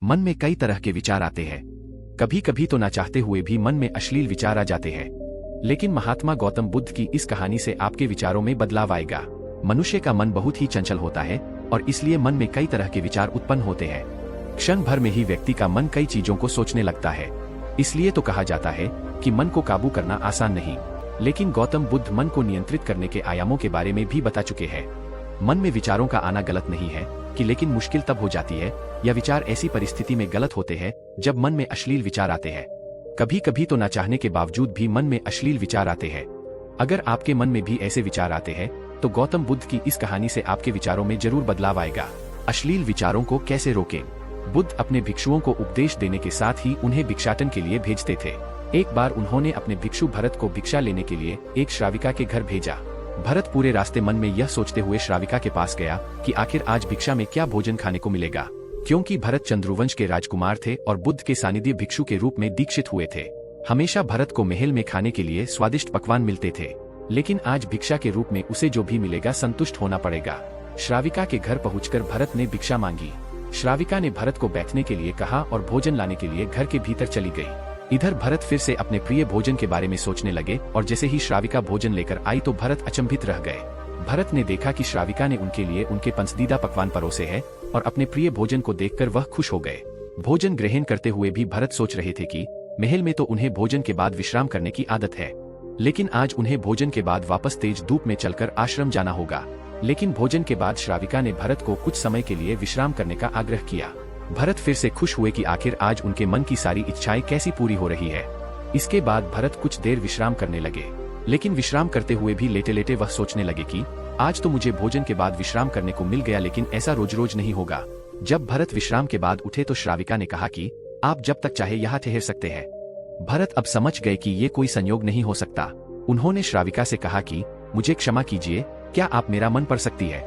मन में कई तरह के विचार आते हैं। कभी कभी तो ना चाहते हुए भी मन में अश्लील विचार आ जाते हैं। लेकिन महात्मा गौतम बुद्ध की इस कहानी से आपके विचारों में बदलाव आएगा। मनुष्य का मन बहुत ही चंचल होता है और इसलिए मन में कई तरह के विचार उत्पन्न होते हैं। क्षण भर में ही व्यक्ति का मन कई चीजों को सोचने लगता है। इसलिए तो कहा जाता है कि मन को काबू करना आसान नहीं। लेकिन गौतम बुद्ध मन को नियंत्रित करने के आयामों के बारे में भी बता चुके हैं। मन में विचारों का आना गलत नहीं है कि लेकिन मुश्किल तब हो जाती है या विचार ऐसी परिस्थिति में गलत होते हैं जब मन में अश्लील विचार आते हैं। कभी कभी तो ना चाहने के बावजूद भी मन में अश्लील विचार आते हैं। अगर आपके मन में भी ऐसे विचार आते हैं तो गौतम बुद्ध की इस कहानी से आपके विचारों में जरूर बदलाव आएगा। अश्लील विचारों को कैसे रोकें? बुद्ध अपने भिक्षुओं को उपदेश देने के साथ ही उन्हें भिक्षाटन के लिए भेजते थे। एक बार उन्होंने अपने भिक्षु भरत को भिक्षा लेने के लिए एक श्राविका के घर भेजा। भरत पूरे रास्ते मन में यह सोचते हुए श्राविका के पास गया कि आखिर आज भिक्षा में क्या भोजन खाने को मिलेगा, क्योंकि भरत चंद्रवंश के राजकुमार थे और बुद्ध के सानिध्य भिक्षु के रूप में दीक्षित हुए थे। हमेशा भरत को महल में खाने के लिए स्वादिष्ट पकवान मिलते थे, लेकिन आज भिक्षा के रूप में उसे जो भी मिलेगा संतुष्ट होना पड़ेगा। श्राविका के घर पहुंचकर भरत ने भिक्षा मांगी। श्राविका ने भरत को बैठने के लिए कहा और भोजन लाने के लिए घर के भीतर चली गई। इधर भरत फिर से अपने प्रिय भोजन के बारे में सोचने लगे और जैसे ही श्राविका भोजन लेकर आई तो भरत अचंभित रह गए। भरत ने देखा कि श्राविका ने उनके लिए उनके पसंदीदा पकवान परोसे हैं और अपने प्रिय भोजन को देखकर वह खुश हो गए। भोजन ग्रहण करते हुए भी भरत सोच रहे थे कि महल में तो उन्हें भोजन के बाद विश्राम करने की आदत है, लेकिन आज उन्हें भोजन के बाद वापस तेज धूप में चलकर आश्रम जाना होगा। लेकिन भोजन के बाद श्राविका ने भरत को कुछ समय के लिए विश्राम करने का आग्रह किया। भरत फिर से खुश हुए कि आखिर आज उनके मन की सारी इच्छाएं कैसी पूरी हो रही है। इसके बाद भरत कुछ देर विश्राम करने लगे, लेकिन विश्राम करते हुए भी लेटे लेटे वह सोचने लगे कि आज तो मुझे भोजन के बाद विश्राम करने को मिल गया, लेकिन ऐसा रोज रोज नहीं होगा। जब भरत विश्राम के बाद उठे तो श्राविका ने कहा कि आप जब तक चाहे यहाँ ठहर सकते हैं। भरत अब समझ गए कि ये कोई संयोग नहीं हो सकता। उन्होंने श्राविका से कहा कि मुझे क्षमा कीजिए, क्या आप मेरा मन पढ़ सकती है?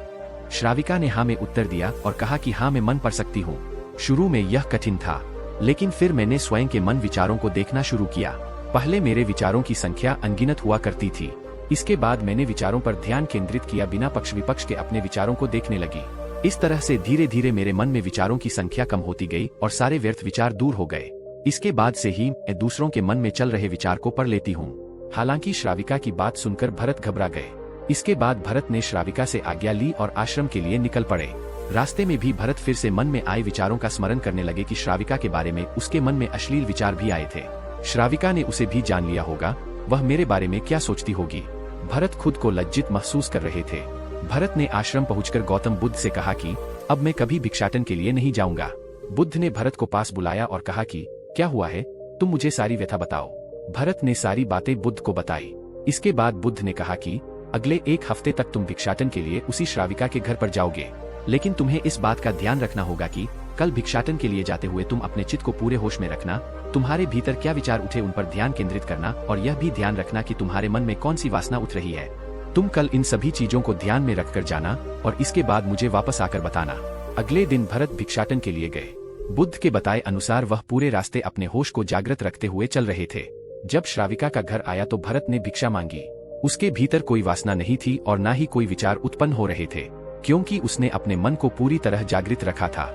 श्राविका ने हाँ में उत्तर दिया और कहा कि हाँ मैं मन पढ़ सकती हूँ। शुरू में यह कठिन था, लेकिन फिर मैंने स्वयं के मन विचारों को देखना शुरू किया। पहले मेरे विचारों की संख्या अनगिनत हुआ करती थी। इसके बाद मैंने विचारों पर ध्यान केंद्रित किया, बिना पक्ष विपक्ष के अपने विचारों को देखने लगी। इस तरह से धीरे धीरे मेरे मन में विचारों की संख्या कम होती गई और सारे व्यर्थ विचार दूर हो गए। इसके बाद से ही मैं दूसरों के मन में चल रहे विचार को पढ़ लेती हूँ। हालांकि श्राविका की बात सुनकर भरत घबरा गए। इसके बाद भरत ने श्राविका से आज्ञा ली और आश्रम के लिए निकल पड़े। रास्ते में भी भरत फिर से मन में आए विचारों का स्मरण करने लगे कि श्राविका के बारे में उसके मन में अश्लील विचार भी आए थे। श्राविका ने उसे भी जान लिया होगा, वह मेरे बारे में क्या सोचती होगी। भरत खुद को लज्जित महसूस कर रहे थे। भरत ने आश्रम पहुंचकर गौतम बुद्ध से कहा कि अब मैं कभी भिक्षाटन के लिए नहीं जाऊंगा। बुद्ध ने भरत को पास बुलाया और कहा कि क्या हुआ है, तुम मुझे सारी व्यथा बताओ। भरत ने सारी बातें बुद्ध को बताई। इसके बाद बुद्ध ने कहा कि अगले एक हफ्ते तक तुम भिक्षाटन के लिए उसी श्राविका के घर पर जाओगे, लेकिन तुम्हें इस बात का ध्यान रखना होगा कि कल भिक्षाटन के लिए जाते हुए तुम अपने चित्त को पूरे होश में रखना। तुम्हारे भीतर क्या विचार उठे उन पर ध्यान केंद्रित करना और यह भी ध्यान रखना कि तुम्हारे मन में कौन सी वासना उठ रही है। तुम कल इन सभी चीजों को ध्यान में रखकर जाना और इसके बाद मुझे वापस आकर बताना। अगले दिन भरत भिक्षाटन के लिए गए। बुद्ध के बताए अनुसार वह पूरे रास्ते अपने होश को जागृत रखते हुए चल रहे थे। जब श्राविका का घर आया तो भरत ने भिक्षा मांगी। उसके भीतर कोई वासना नहीं थी और न ही कोई विचार उत्पन्न हो रहे थे, क्योंकि उसने अपने मन को पूरी तरह जागृत रखा था।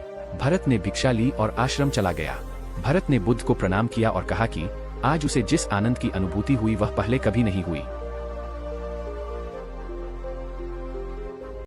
भरत ने भिक्षा ली और आश्रम चला गया। भरत ने बुद्ध को प्रणाम किया और कहा कि आज उसे जिस आनंद की अनुभूति हुई वह पहले कभी नहीं हुई।